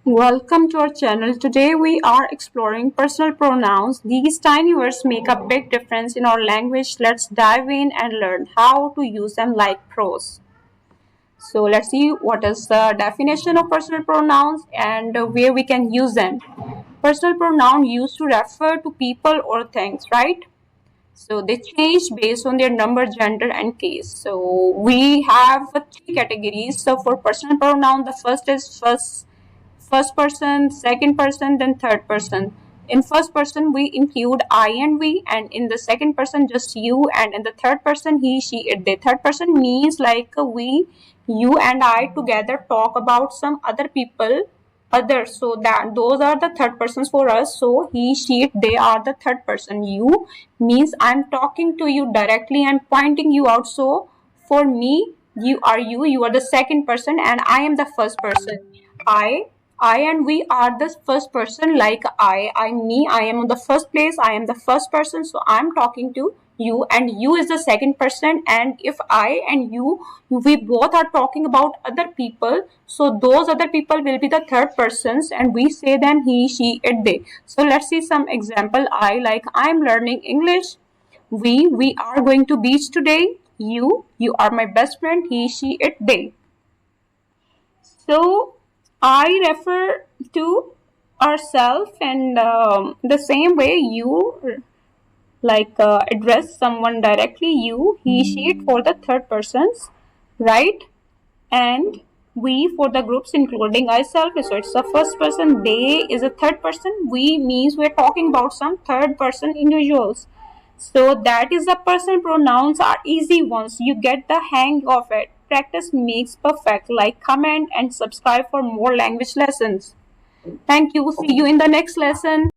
Welcome to our channel. Today we are exploring personal pronouns. These tiny words make a big difference in our language. Let's dive in and learn how to use them like pros. So let's see what is the definition of personal pronouns and where we can use them. Personal pronoun used to refer to people or things, right? So they change based on their number, gender, and case. So we have three categories. So for personal pronoun, the first is first person, second person, then third person. In first person, we include I and we, and in the second person, just you, and in the third person, he, she, it, they. Third person means like we, you, and I together talk about some other people, others. So that those are the third persons for us. So he, she, it, they are the third person. You means I'm talking to you directly and pointing you out. So for me, you are the second person, and I am the first person. I I and we are the first person, like me, I am on the first place, I am the first person, so I'm talking to you, and you is the second person. And if I and you, we both are talking about other people, so those other people will be the third persons, and we say them he, she, it, they. So let's see some example. I, like I'm learning English. We are going to beach today. You are my best friend. He, she, it, they. So I refer to ourselves, and the same way you address someone directly, you, he, she, it for the third persons, right? And we for the groups including ourselves. So it's the first person, they is a third person, we means we're talking about some third person individuals. So that is the personal pronouns are easy once you get the hang of it. Practice makes perfect. Like, comment, and subscribe for more language lessons. Thank you. See you in the next lesson.